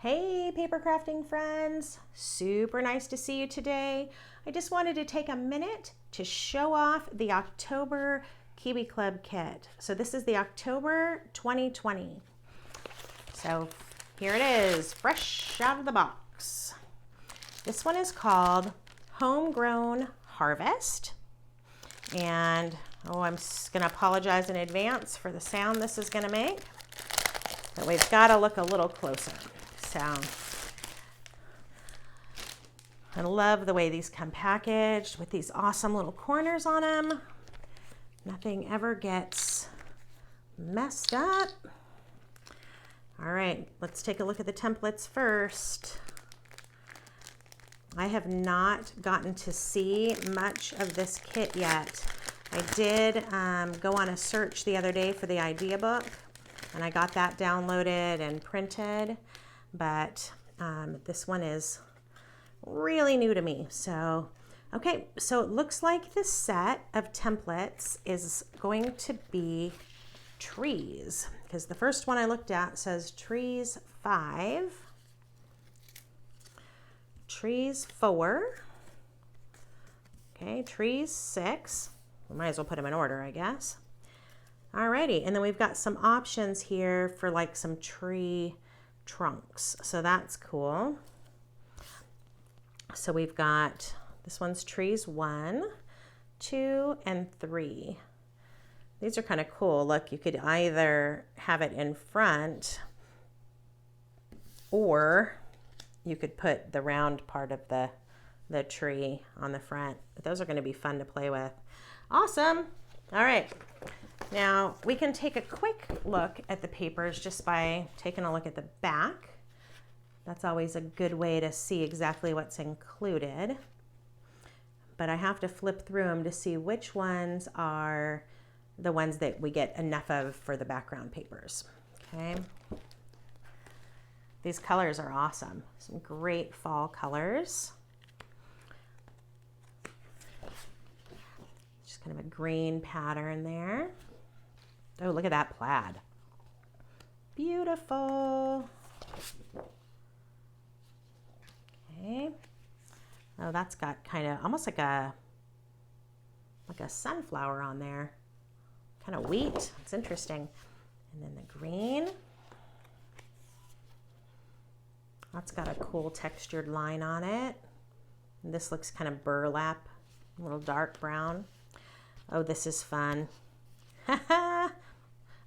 Hey paper crafting friends, super nice to see you today. I just wanted to take a minute to show off the October Kiwi Club Kit. So this is the October 2020. So here it is, fresh out of the box. This one is called Homegrown Harvest. And I'm gonna apologize in advance for the sound this is gonna make, but we've gotta look a little closer. So I love the way these come packaged with these awesome little corners on them. Nothing ever gets messed up. All right, let's take a look at the templates first. I have not gotten to see much of this kit yet. I did go on a search the other day for the idea book, and I got that downloaded and printed, but this one is really new to me. So, okay, so it looks like the set of templates is going to be trees, because the first one I looked at says trees 5, trees 4, okay, trees 6. We might as well put them in order, I guess. Alrighty, and then we've got some options here for like some tree trunks, so that's cool. So we've got, this one's trees 1, 2, and 3. These are kind of cool. Look, you could either have it in front or you could put the round part of the tree on the front. Those are going to be fun to play with. Awesome. All right. Now we can take a quick look at the papers just by taking a look at the back. That's always a good way to see exactly what's included. But I have to flip through them to see which ones are the ones that we get enough of for the background papers. Okay. These colors are awesome. Some great fall colors. Just kind of a green pattern there. Oh, look at that plaid. Beautiful. Okay. Oh, that's got kind of almost like a sunflower on there. Kind of wheat. It's interesting. And then the green. That's got a cool textured line on it. And this looks kind of burlap, a little dark brown. Oh, this is fun.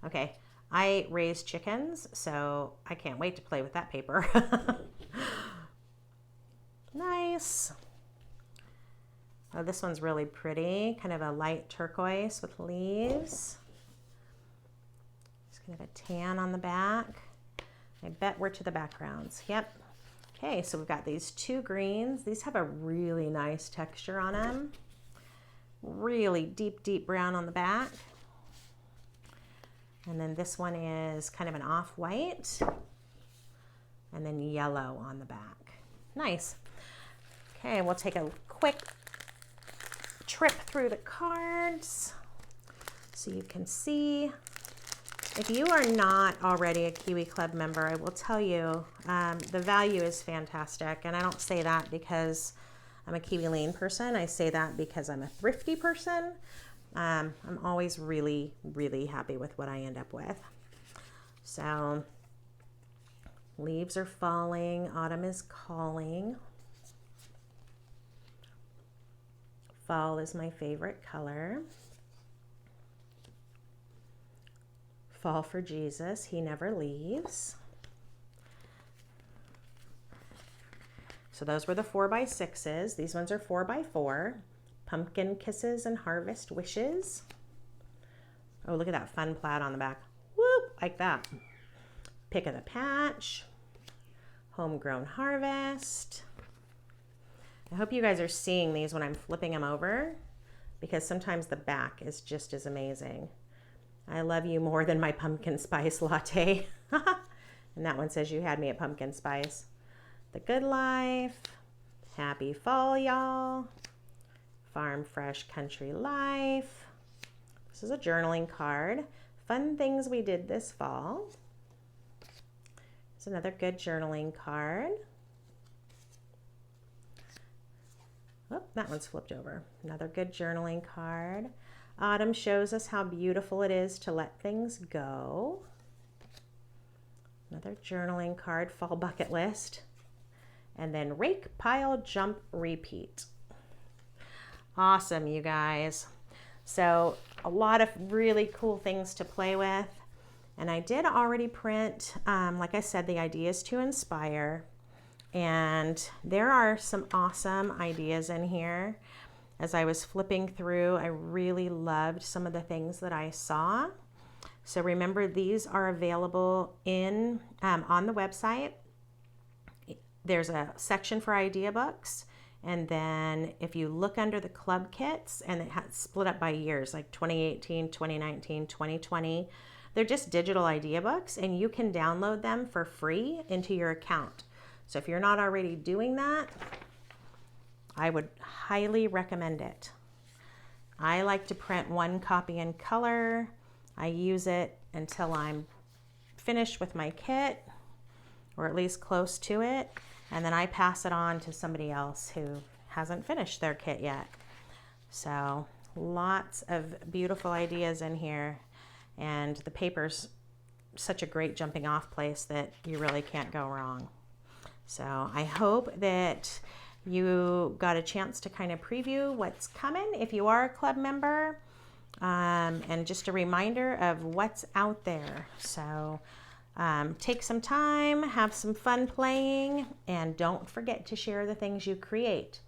Okay, I raise chickens, so I can't wait to play with that paper. Nice. Oh, this one's really pretty. Kind of a light turquoise with leaves. Just kind of a tan on the back. I bet we're to the backgrounds. Yep. Okay, so we've got these 2 greens. These have a really nice texture on them. Really deep, deep brown on the back. And then this one is kind of an off-white. And then yellow on the back. Nice. Okay, we'll take a quick trip through the cards so you can see. If you are not already a Kiwi Club member, I will tell you the value is fantastic. And I don't say that because I'm a Kiwi Lean person. I say that because I'm a thrifty person. I'm always really, really happy with what I end up with. So leaves are falling. Autumn is calling. Fall is my favorite color. Fall for Jesus, he never leaves. So those were the 4x6s. These ones are 4x4. Pumpkin kisses and harvest wishes. Oh, look at that fun plaid on the back. Whoop, like that. Pick of the patch. Homegrown harvest. I hope you guys are seeing these when I'm flipping them over, because sometimes the back is just as amazing. I love you more than my pumpkin spice latte. And that one says you had me at pumpkin spice. The Good Life. Happy fall, y'all. Farm Fresh Country Life. This is a journaling card. Fun things we did this fall. It's another good journaling card. Oh, that one's flipped over. Another good journaling card. Autumn shows us how beautiful it is to let things go. Another journaling card, fall bucket list. And then rake, pile, jump, repeat. Awesome, you guys. So a lot of really cool things to play with. And I did already print, like I said, the ideas to inspire. And there are some awesome ideas in here. As I was flipping through, I really loved some of the things that I saw. So remember, these are available in on the website. There's a section for idea books. And then if you look under the club kits, and it has split up by years, like 2018, 2019, 2020, they're just digital idea books, and you can download them for free into your account. So if you're not already doing that, I would highly recommend it. I like to print one copy in color. I use it until I'm finished with my kit, or at least close to it. And then I pass it on to somebody else who hasn't finished their kit yet. So lots of beautiful ideas in here. And the paper's such a great jumping off place that you really can't go wrong. So I hope that you got a chance to kind of preview what's coming if you are a club member. And just a reminder of what's out there. So take some time, have some fun playing, and don't forget to share the things you create.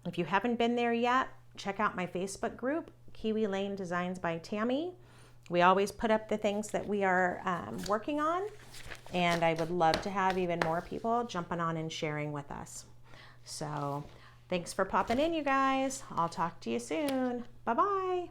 If you haven't been there yet, check out my Facebook group, Kiwi Lane Designs by Tammi. We always put up the things that we are working on, and I would love to have even more people jumping on and sharing with us. So thanks for popping in, you guys. I'll talk to you soon. Bye-bye.